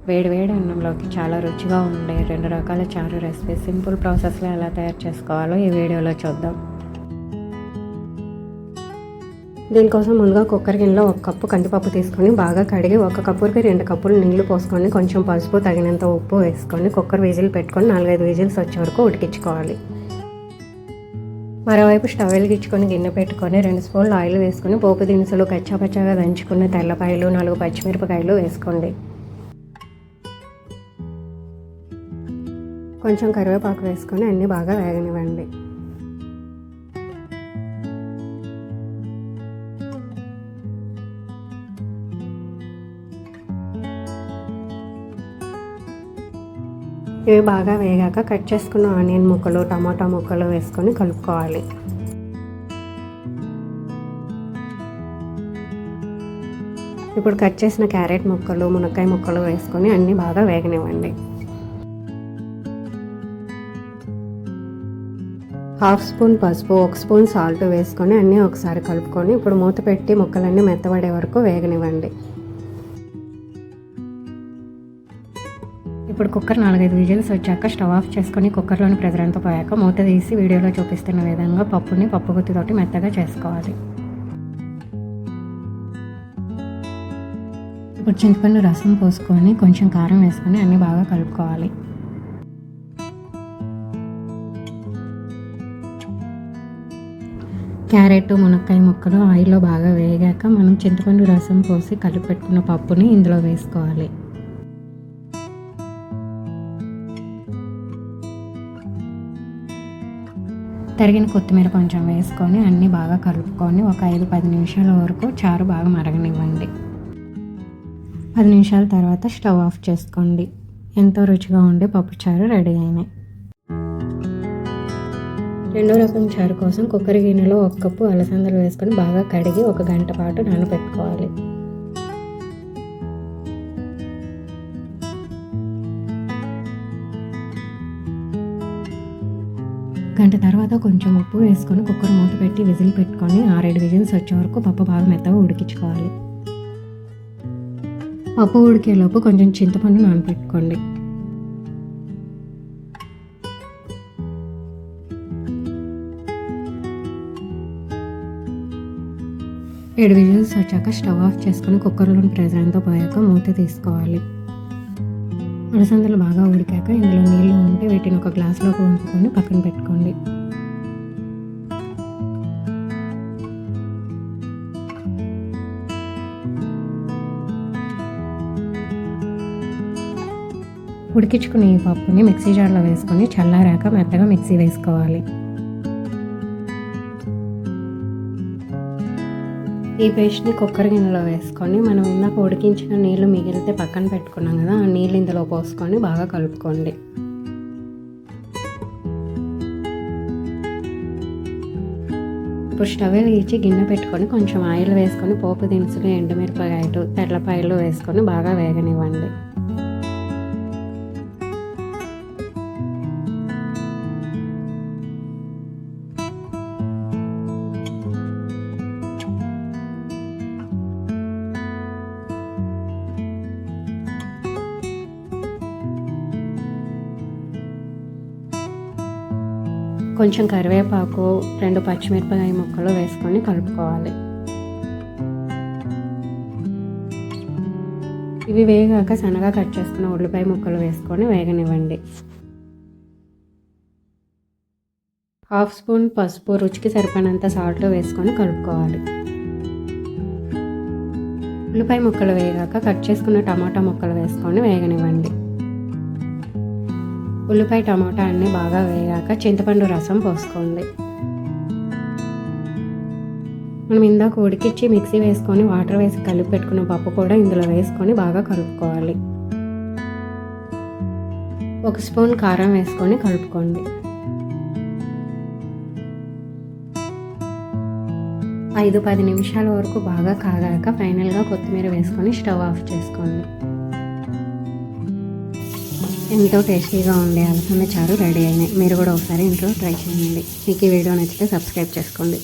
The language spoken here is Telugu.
వేడి వేడి అన్నంలోకి చాలా రుచిగా ఉండే 2 రకాల చారు రెసిపీ సింపుల్ ప్రాసెస్లో ఎలా తయారు చేసుకోవాలో ఈ వీడియోలో చూద్దాం. దీనికోసం ముందుగా కుక్కర్ గిన్నెలో 1 కప్పు కందిపప్పు తీసుకొని బాగా కడిగి 1 కప్పుకి 2 కప్పులు నీళ్లు పోసుకొని కొంచెం పసుపు తగినంత ఉప్పు వేసుకొని కుక్కర్ విజిల్ పెట్టుకొని 4-5 విజిల్స్ వచ్చే వరకు ఉడికించుకోవాలి. మరోవైపు స్టవ్ వెలిగించుకొని గిన్నె పెట్టుకొని 2 స్పూన్లు ఆయిల్ వేసుకొని పోపు దినుసులు కచ్చాపచ్చాగా దంచుకున్న తెల్లపాయలు 4 పచ్చిమిరపకాయలు వేసుకోండి. కొంచెం కరివేపాకు వేసుకొని అన్నీ బాగా వేగనివ్వండి. ఇవి బాగా వేగాక కట్ చేసుకున్న ఆనియన్ ముక్కలు టమాటా ముక్కలు వేసుకొని కలుపుకోవాలి. ఇప్పుడు కట్ చేసిన క్యారెట్ ముక్కలు మునక్కాయ ముక్కలు వేసుకొని అన్నీ బాగా వేగనివ్వండి. 1/2 స్పూన్ పసుపు 1 స్పూన్ సాల్ట్ వేసుకొని అన్నీ ఒకసారి కలుపుకొని ఇప్పుడు మూత పెట్టి ముక్కలన్నీ మెత్తబడే వరకు వేగనివ్వండి. ఇప్పుడు కుక్కర్ 4-5 విజిల్స్ వచ్చాక స్టవ్ ఆఫ్ చేసుకొని కుక్కర్లోని ప్రెజర్ అంతా పోయాక మూత తీసి వీడియోలో చూపిస్తున్న విధంగా పప్పుని పప్పు గుత్తితోటి మెత్తగా చేసుకోవాలి. ఇప్పుడు చింతపండు రసం పోసుకొని కొంచెం కారం వేసుకొని అన్నీ బాగా కలుపుకోవాలి. క్యారెట్ మునక్కాయ ముక్కలు ఆయిల్లో బాగా వేగాక మనం చింతపండు రసం పోసి కలిపి పెట్టుకున్న పప్పుని ఇందులో వేసుకోవాలి. తరిగిన కొత్తిమీర కొంచెం వేసుకొని అన్నీ బాగా కలుపుకొని ఒక 5-10 నిమిషాల వరకు చారు బాగా మరగనివ్వండి. 10 నిమిషాల తర్వాత స్టవ్ ఆఫ్ చేసుకోండి. ఎంతో రుచిగా ఉండే పప్పు చారు రెడీ అయినాయి. రెండో రకం చారు కోసం కుక్కర్ గిన్నెలో 1 కప్పు అలసందలు వేసుకొని బాగా కడిగి 1 గంట పాటు నానబెట్టుకోవాలి. గంట తర్వాత కొంచెం ఉప్పు వేసుకొని కుక్కర్ మూత పెట్టి విజిల్ పెట్టుకొని 6-7 విజిల్స్ వచ్చే వరకు పప్పు బాగా మెత్తగా ఉడికించుకోవాలి. పప్పు ఉడికేలోపు కొంచెం చింతపండు నానబెట్టుకోండి. ఏడు విజిల్స్ వచ్చాక స్టవ్ ఆఫ్ చేసుకొని కుక్కర్లోని ప్రెజర్ అంతా పోయాక మూత తీసుకోవాలి. అలసందలు బాగా ఉడికాక ఇందులో నీళ్లు ఉంటే వీటిని ఒక గ్లాసులోకి వంపుకొని పక్కన పెట్టుకోండి. ఉడికించుకుని ఈ పప్పుని మిక్సీ జార్లో వేసుకొని చల్లారాక మెత్తగా మిక్సీ వేసుకోవాలి. ఈ పేస్ట్ని కుక్కర్ గిన్నెలో వేసుకొని మనం ఇందాక ఉడికించిన నీళ్లు మిగిలితే పక్కన పెట్టుకున్నాం కదా, ఆ నీళ్ళు ఇందులో పోసుకొని బాగా కలుపుకోండి. ఇప్పుడు స్టవ్ వెలిగించి గిన్నె పెట్టుకొని కొంచెం ఆయిల్ వేసుకొని పోపు దినుసులు ఎండుమిరపకాయలు తెల్లపాయలు వేసుకొని బాగా వేగనివ్వండి. కొంచెం కరివేపాకు 2 పచ్చిమిరపకాయ ముక్కలు వేసుకొని కలుపుకోవాలి. ఇవి వేగాక సన్నగా కట్ చేసుకున్న ఉల్లిపాయ ముక్కలు వేసుకొని వేగనివ్వండి. 1/2 స్పూన్ పసుపు రుచికి సరిపడినంత సాల్ట్ వేసుకొని కలుపుకోవాలి. ఉల్లిపాయ ముక్కలు వేగాక కట్ చేసుకున్న టమాటా ముక్కలు వేసుకొని వేగనివ్వండి. ఉల్లిపాయ టమాటా అన్నీ బాగా వేగాక చింతపండు రసం పోసుకోండి. మనం ఇందాక ఉడికించి మిక్సీ వేసుకొని వాటర్ వేసి కలిపి పెట్టుకున్న పప్పు కూడా ఇందులో వేసుకొని బాగా కలుపుకోవాలి. 1 స్పూన్ కారం వేసుకొని కలుపుకోండి. 5-10 నిమిషాల వరకు బాగా కాగాక ఫైనల్గా కొత్తిమీర వేసుకొని స్టవ్ ఆఫ్ చేసుకోండి. ఎంతో టేస్టీగా ఉండే అలసంద చారు రెడీ అయినాయి. మీరు కూడా ఒకసారి ఇంట్లో ట్రై చేయండి. మీకు ఈ వీడియో నచ్చితే సబ్స్క్రైబ్ చేసుకోండి.